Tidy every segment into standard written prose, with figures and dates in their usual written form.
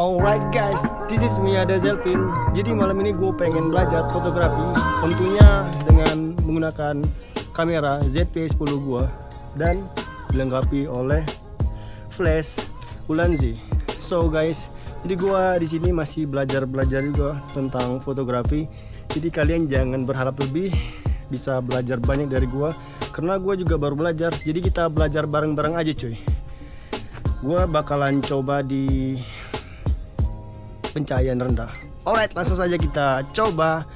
Alright guys, this is me Ada Zelvin. Jadi malam ini gue pengen belajar fotografi, tentunya dengan menggunakan kamera ZV-10 gue dan dilengkapi oleh flash Ulanzi. So guys, jadi gue di sini masih belajar juga tentang fotografi. Jadi kalian jangan berharap lebih, bisa belajar banyak dari gue karena gue juga baru belajar. Jadi kita belajar bareng-bareng aja cuy. Gue bakalan coba di pencahayaan rendah. Alright, langsung saja kita coba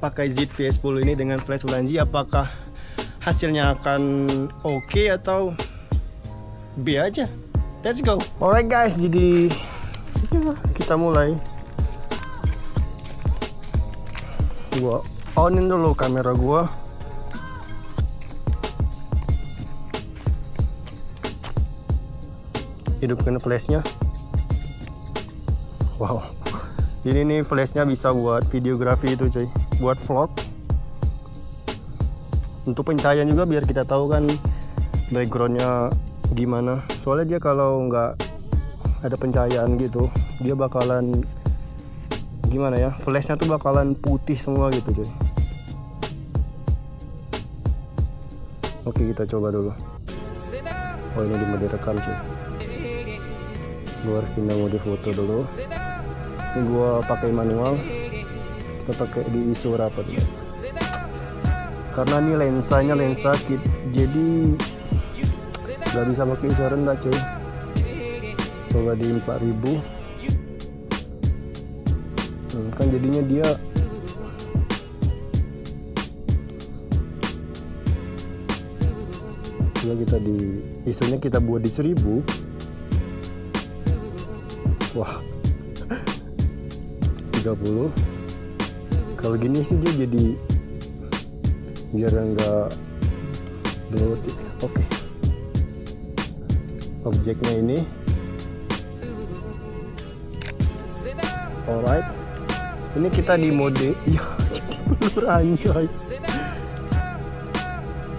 pakai ZV-10 ini dengan flash Ulanzi. Apakah hasilnya akan oke atau B aja? Let's go. Alright guys, jadi ya, kita mulai. Gua onin dulu kamera gua. Hidupkan flashnya. Wow, ini nih flashnya bisa buat videografi itu cuy, buat vlog. Untuk pencahayaan juga biar kita tahu kan backgroundnya gimana. Soalnya dia kalau nggak ada pencahayaan gitu, dia bakalan gimana ya, flashnya tuh bakalan putih semua gitu cuy. Oke, kita coba dulu. Oh, ini di mode rekam cuy. Gua harus pindah mode foto dulu. Ini gua pakai manual, kita pakai di ISO rapat ya. Karena ini lensanya lensa kit, jadi nggak bisa pakai ISO rendah cuy. Coba di 4000. Kan jadinya dia coba kita di ISO nya kita buat di 1000. Wah, 30. Kalau gini sih dia jadi biar enggak bloat. Oke. Objeknya ini. Alright. Ini kita di mode ya, jadi blur anjay.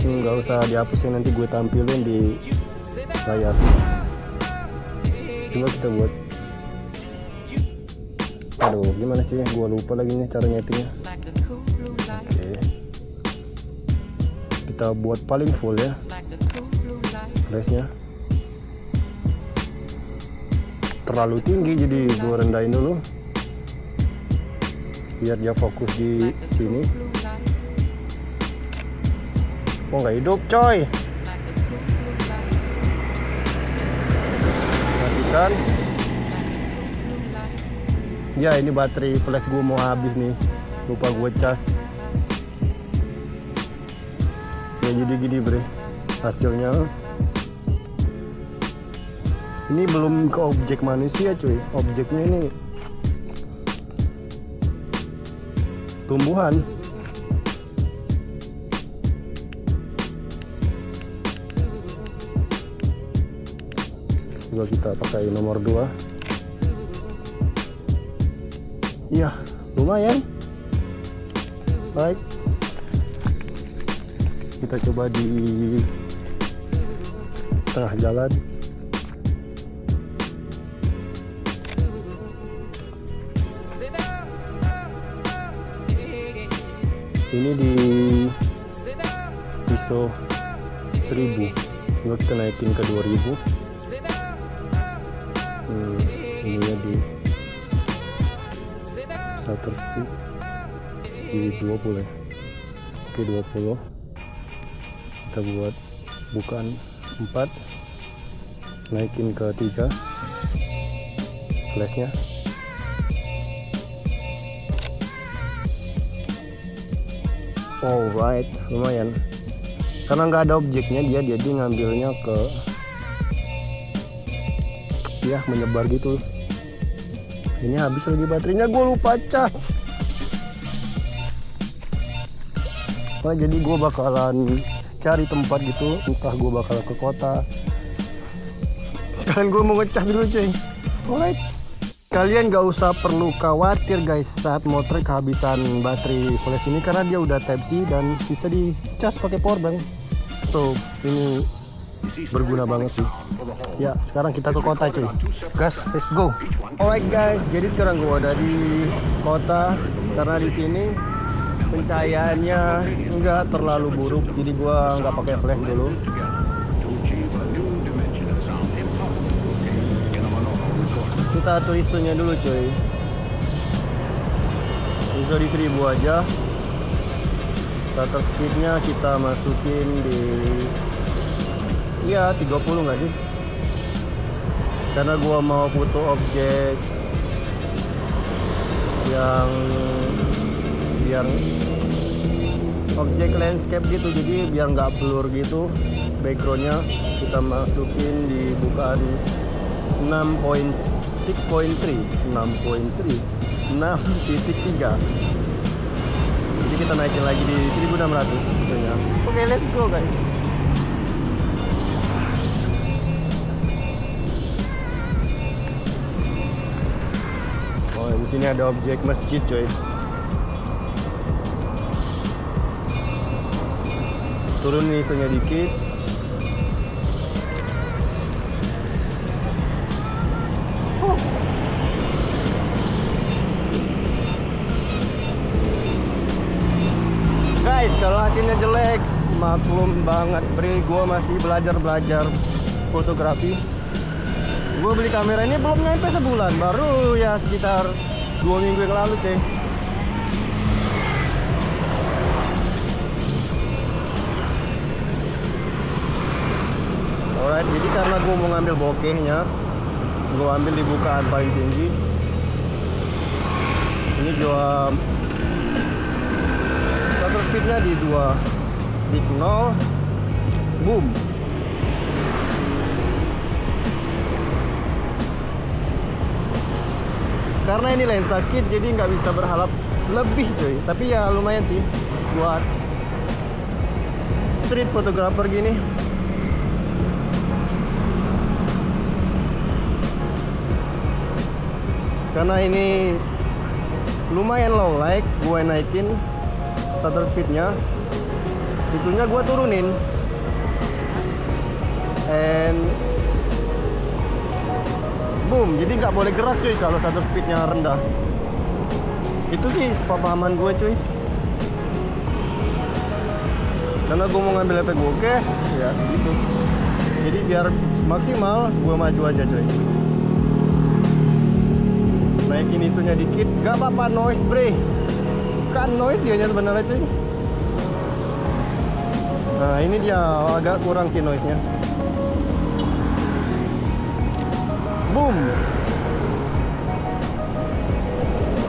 Nggak usah dihapus, nanti gue tampilin di layar. Coba kita buat. Aduh, gimana sih ya? Gua lupa lagi nih cara nyetingnya. Oke. Kita buat paling full ya. Flashnya. Terlalu tinggi jadi gua rendahin dulu. Biar dia fokus di sini. Oh, nggak hidup, coy. Perhatikan. Ya, ini baterai flash gue mau habis nih, lupa gue cas. Ya jadi gini bre, hasilnya. Ini belum ke objek manusia cuy, objeknya ini tumbuhan. Coba kita pakai nomor 2. Iya, lumayan. Baik. Kita coba di tengah jalan. Ini di ISO 1000. Coba kita naikin ke 2000. Ini ya di shutter speed di 20 ya. Oke, 20. Kita buat bukaan 4, naikin ke 3 flashnya. Alright, lumayan. Karena nggak ada objeknya, dia jadi ngambilnya ke ya menyebar gitu. Ini habis lagi baterainya, gue lupa cas. Nah, jadi gue bakalan cari tempat gitu, entah gue bakal ke kota. Sekarang gue mau ngecas dulu cuy. Alright, kalian gak usah perlu khawatir guys saat motor kehabisan baterai flash ini, karena dia udah Type C dan bisa dicas pakai powerbank. So ini berguna banget sih. Ya, sekarang kita ke kota cuy. Gas, let's go. Alright guys, jadi sekarang gua ada di kota karena di sini pencahayaannya enggak terlalu buruk, jadi gua nggak pakai flash dulu. Kita atur ISO-nya dulu cuy. ISO di 1000 aja. Shutter speed-nya kita masukin di ya 30 nggak sih? Karena gua mau foto objek yang objek landscape gitu, jadi biar nggak blur gitu backgroundnya. Kita masukin di bukaan 6.3 jadi kita naikin lagi di 1600 tentunya. Oke, let's go guys. Oh, di sini ada objek masjid coy. Turun ISO-nya dikit. Guys, kalau hasilnya jelek maklum banget, gue masih belajar fotografi. Gue beli kamera ini belum nyampe sebulan, baru ya sekitar 2 minggu yang lalu cuy. Alright, jadi karena gue mau ngambil bokehnya, gue ambil di bukaan paling tinggi. Ini gua shutter speednya di 2, di 0, boom. Karena ini lensa kit, jadi nggak bisa berharap lebih cuy. Tapi ya lumayan sih buat street photographer gini. Karena ini lumayan low light, gue naikin shutter speednya, ISO-nya gue turunin, and boom. Jadi nggak boleh gerak cuy kalau shutter speednya rendah. Itu sih sepemahaman gue cuy. Karena gue mau ngambil efek bokeh ya gitu. Jadi biar maksimal gue maju aja cuy. Naikin ISO-nya dikit, gak apa-apa noise bre. Kan noise dianya sebenarnya cuy. Nah ini dia agak kurang sih noise-nya. Boom.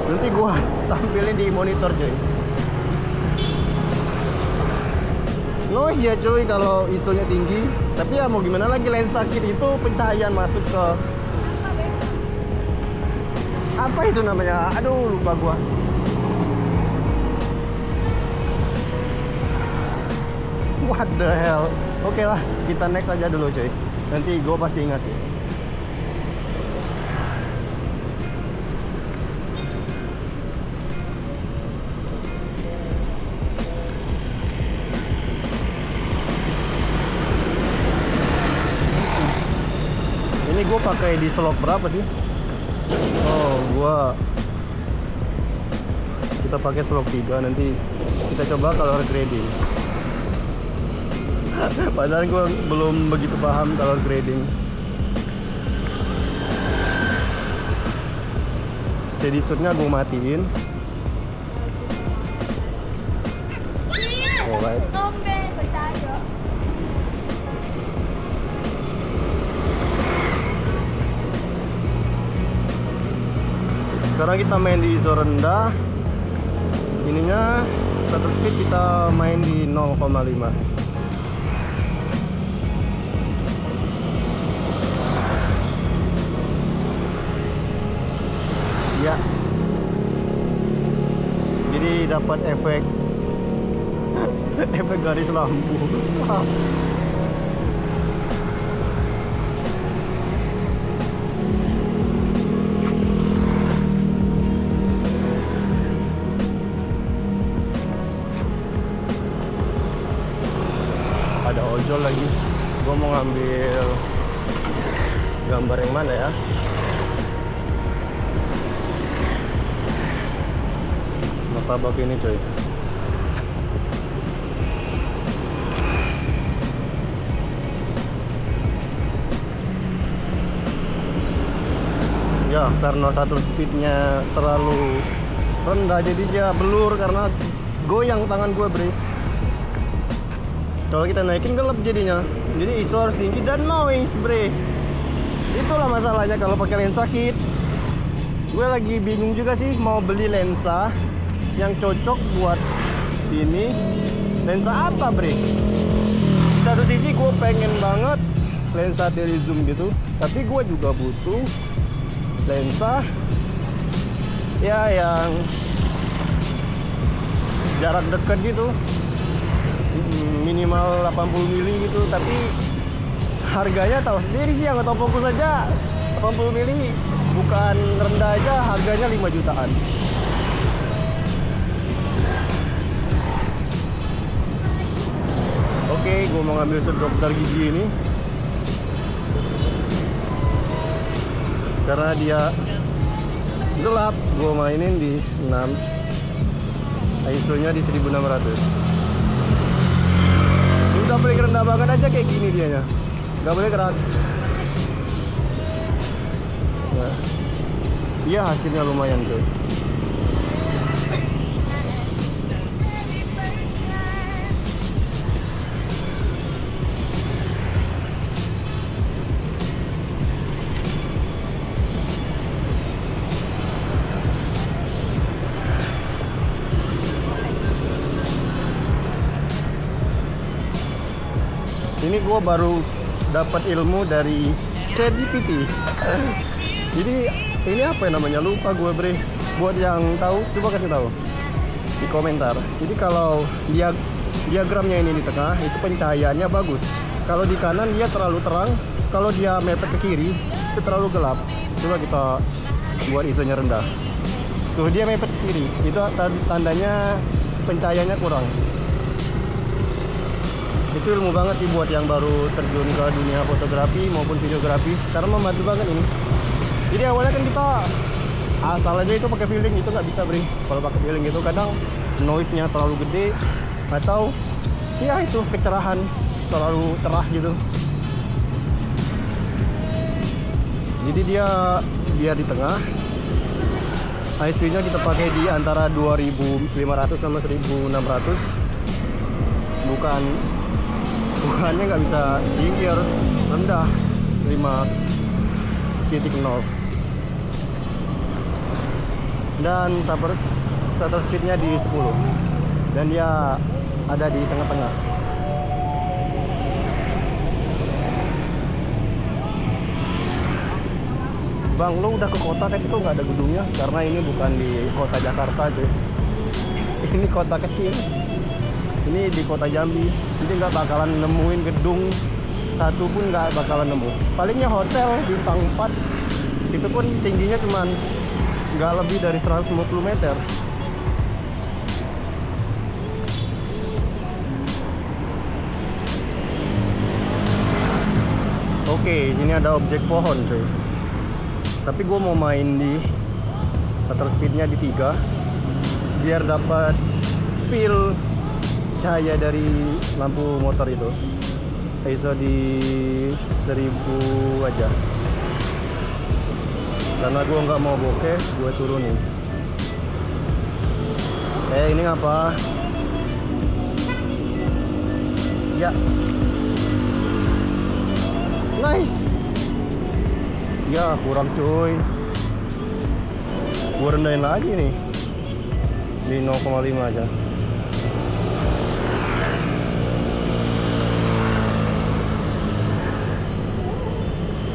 Nanti gua tampilin di monitor cuy. Noise ya cuy kalau ISO-nya tinggi. Tapi ya mau gimana lagi, lensa kit itu pencahayaan masuk ke apa itu namanya? Aduh lupa gua. What the hell? Oke lah, kita next aja dulu cuy. Nanti gua pasti ingat sih. Ini gua pakai di slot berapa sih? Kita pakai slot 3, nanti kita coba color grading. Padahal gue belum begitu paham color grading. Steady shoot-nya gue matiin. Alright. Sekarang kita main di ISO rendah. Ininya shutter speed kita main di 0,5. Ya. Jadi dapat efek efek garis lampu. Ada ojol lagi. Gua Gua mau ngambil gambar yang mana ya? Martabak ini coy. Ya, karena shutter speednya terlalu rendah jadi dia blur karena goyang tangan gue, bre. Kalau kita naikin gelap jadinya. Jadi ISO harus tinggi dan noise, bre. Itulah masalahnya kalau pakai lensa kit. Gue lagi bingung juga sih mau beli lensa yang cocok buat ini. Lensa apa, bre? Satu sisi gue pengen banget lensa dari zoom gitu, tapi gue juga butuh lensa ya yang jarak dekat gitu, minimal 80 mili gitu. Tapi harganya tahu sendiri sih, yang autofocus aja 80 mili bukan rendah aja harganya 5 jutaan. Oke, gue mau ngambil set dokter gigi ini karena dia gelap. Gue mainin di 6, ISO nya di 1600. Udah boleh rendah banget aja kayak gini dianya, nggak boleh keras. Nah, iya hasilnya lumayan tuh. Ini gue baru dapat ilmu dari ChatGPT. Jadi ini apa yang namanya, lupa gue, bre. Buat yang tahu coba kasih tahu di komentar. Jadi kalau diagramnya ini di tengah itu pencahayaannya bagus. Kalau di kanan dia terlalu terang, kalau dia mepet ke kiri itu terlalu gelap. Coba kita buat ISO-nya rendah. Tuh dia mepet ke kiri, itu tandanya pencahayaannya kurang. Itu ilmu banget sih buat yang baru terjun ke dunia fotografi maupun videografi, karena membantu banget ini. Jadi awalnya kan kita asal aja itu pakai feeling, itu nggak bisa, bre. Kalau pakai feeling itu kadang noise-nya terlalu gede atau ya itu kecerahan terlalu cerah gitu. Jadi dia di tengah. ISO-nya kita pakai di antara 2500 sama 1600. Bukannya nggak bisa tinggi, harus rendah 5.0. Dan shutter speednya di 10 dan dia ada di tengah-tengah. Bang, lu udah ke kota kan? Itu nggak ada gedungnya karena ini bukan di kota Jakarta cuy. Ini kota kecil, ini di kota Jambi. Jadi nggak bakalan nemuin gedung satu pun, nggak bakalan nemu. Palingnya hotel bintang 4, itu pun tingginya cuman nggak lebih dari 150 meter. Oke, sini ada objek pohon cuy. Tapi gue mau main di shutter speednya di 3 biar dapat feel cahaya dari lampu motor itu. ISO di 1000 aja karena gue nggak mau bokeh, gue turunin. Ini ngapa ya? Nice ya, kurang cuy. Gue rendahin lagi nih di 0,5 aja.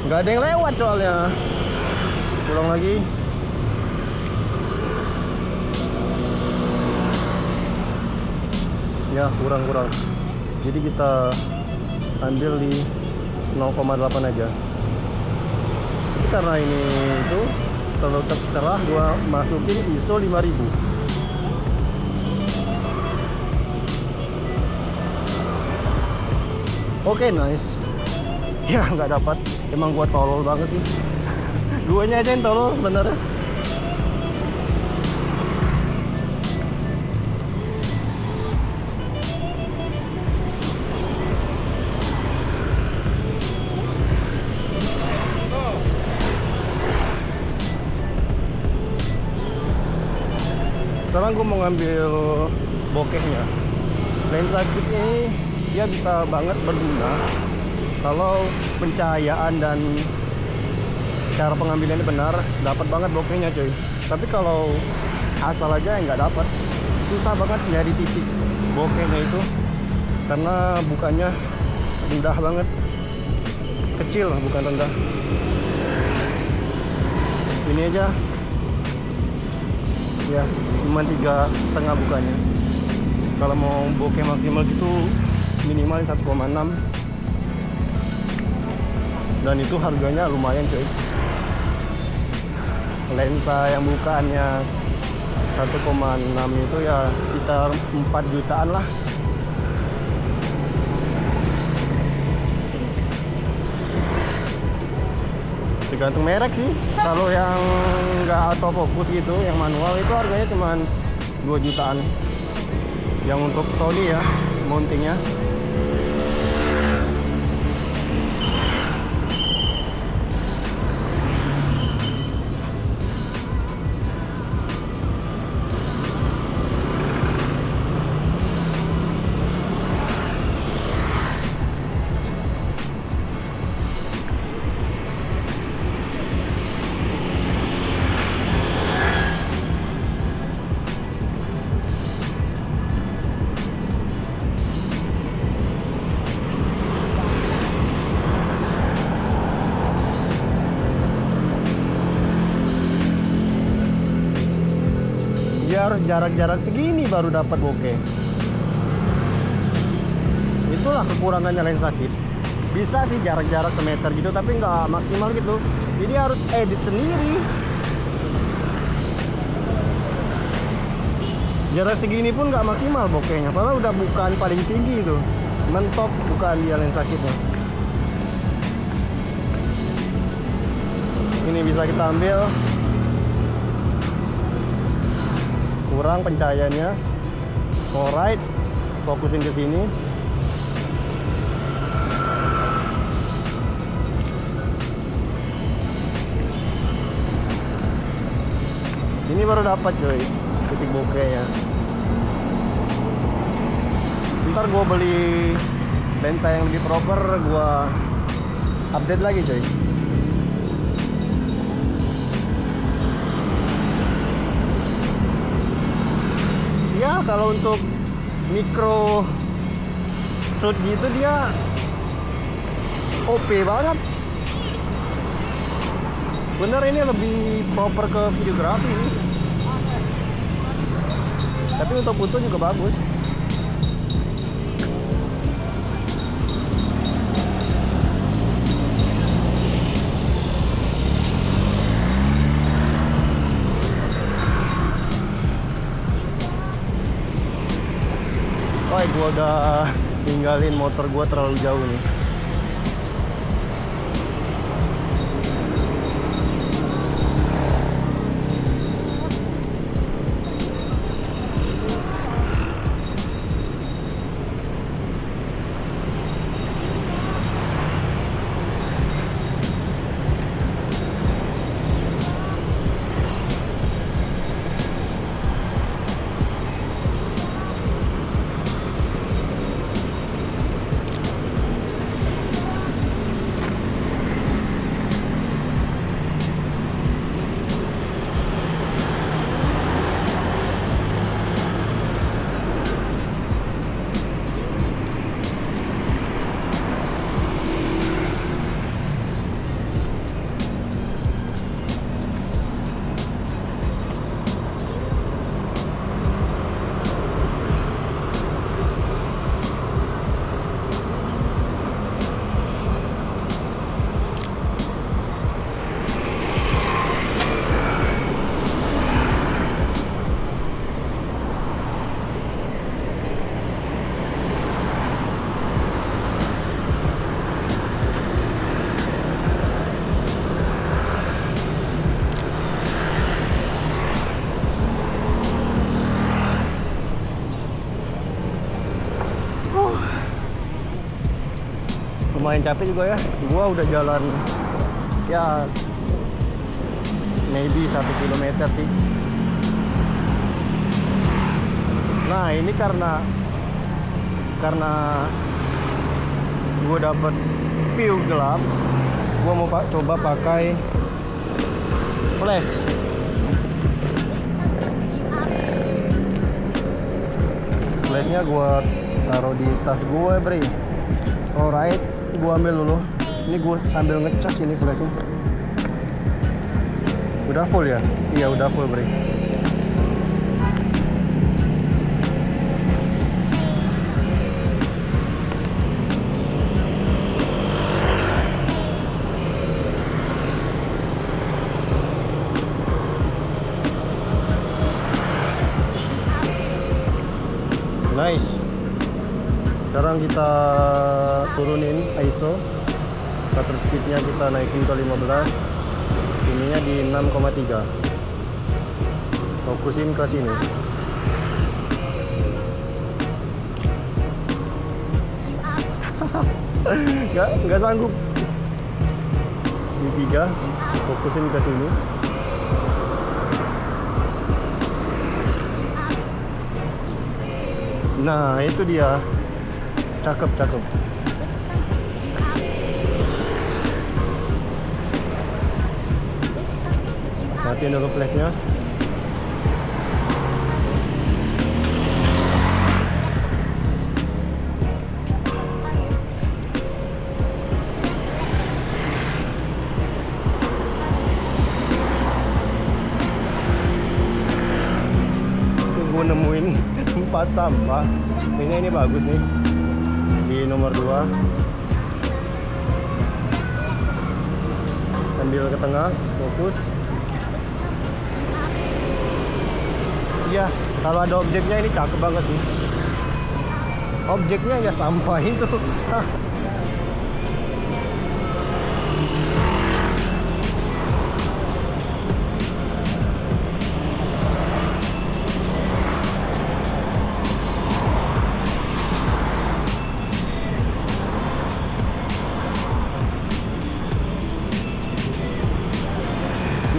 Nggak ada yang lewat soalnya. Pulang lagi. Ya kurang. Jadi kita ambil di 0,8 aja. Tapi karena ini itu terlalu cerah, gua masukin ISO 5000. Oke, nice. Ya nggak dapat. Emang gua tolol banget sih. Duanya aja yang tolol sebenarnya. Sekarang gue mau ngambil bokehnya. Lensa kit ini dia bisa banget berguna kalau pencahayaan dan cara pengambilannya benar, dapat banget bokehnya coy. Tapi kalau asal aja ya nggak dapat, susah banget nyari titik bokehnya itu karena bukannya rendah banget, kecil bukan rendah. Ini aja ya cuma 3,5 bukanya. Kalau mau bokeh maksimal gitu minimal 1,6, dan itu harganya lumayan coy. Lensa yang bukaannya 1,6 itu ya sekitar 4 jutaan lah. Tergantung merek sih. Kalau yang nggak autofocus gitu, yang manual itu harganya cuma 2 jutaan. Yang untuk Sony ya, mountingnya. Dia harus jarak-jarak segini baru dapat bokeh. Itulah kekurangannya lensa kit. Bisa sih jarak-jarak semeter gitu, tapi nggak maksimal gitu. Jadi harus edit sendiri. Jarak segini pun nggak maksimal bokehnya, padahal udah bukaan paling tinggi itu. Mentok bukaan dia lensa kitnya. Ini bisa kita ambil. Kurang pencahayaannya. Alright, fokusin ke sini. Ini baru dapat coy titik bokehnya. Ntar gue beli lensa yang lebih proper, gue update lagi coy. Ya kalau untuk micro shoot gitu dia OP banget. Bener ini lebih proper ke videografi sih. Tapi untuk foto juga bagus. Wah, gua udah tinggalin motor gua terlalu jauh nih. lumayan capek juga ya. Gua udah jalan ya maybe 1 kilometer sih. Nah ini karena gue dapet view gelap, gue mau coba pakai flash. Flashnya gue taruh di tas gue, bre. Alright, gue ambil dulu. Ini gue sambil ngecas ini flashnya. Udah full ya? Iya udah full, bre. Nice. Sekarang kita turunin ISO, shutter speednya kita naikin ke 15, ininya di 6,3. Fokusin ke sini. Nggak sanggup. Di 3, fokusin ke sini. Nah itu dia, cakep. Matiin dulu flashnya. Gue nemuin tempat sampah. Kayaknya ini bagus nih. Di nomor 2. Ambil ke tengah, fokus. Iya, kalau ada objeknya ini cakep banget nih. Objeknya ya sampah itu.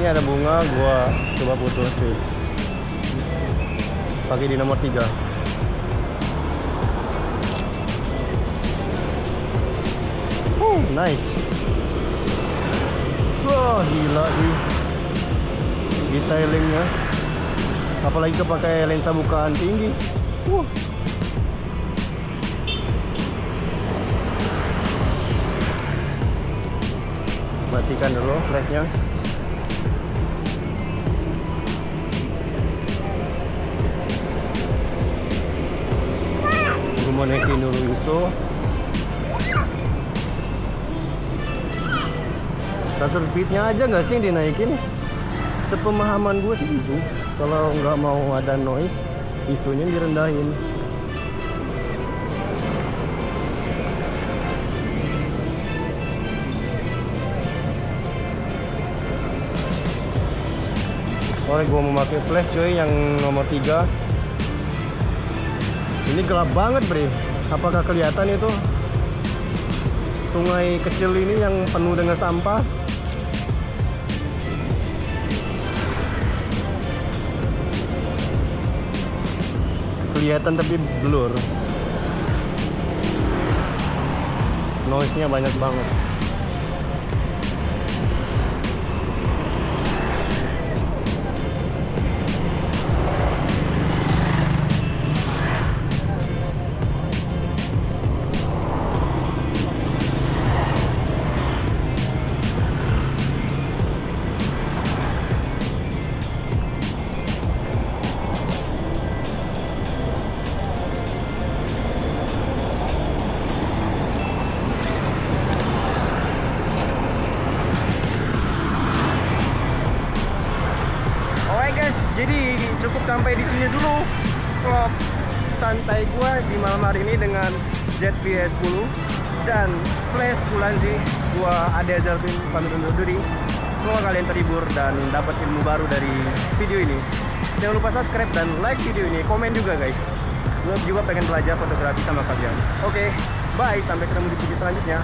Ini ada bunga, gua coba foto cuy. Pakai di nomor 3. Nice. Wah, gila sih detailingnya. Apalagi kepakai lensa bukaan tinggi. Matikan dulu flashnya. Mau naikin dulu ISO. Shutter speednya aja nggak sih yang dinaikin? Sepemahaman gue sih gitu. Kalau nggak mau ada noise, ISO-nya direndahin. Oke, gue mau pakai flash cuy yang nomor 3. Ini gelap banget, bre. Apakah kelihatan itu sungai kecil ini yang penuh dengan sampah? Kelihatan tapi blur. Noise-nya banyak banget. Jadi cukup sampai di sini dulu vlog santai gua di malam hari ini dengan ZV-E10 dan flash Ulanzi. Gua Ade Zelpin pamit undur diri. Semoga kalian terhibur dan dapat ilmu baru dari video ini. Jangan lupa subscribe dan like video ini, komen juga guys. Gua juga pengen belajar fotografi sama kalian. Oke, bye, sampai ketemu di video selanjutnya.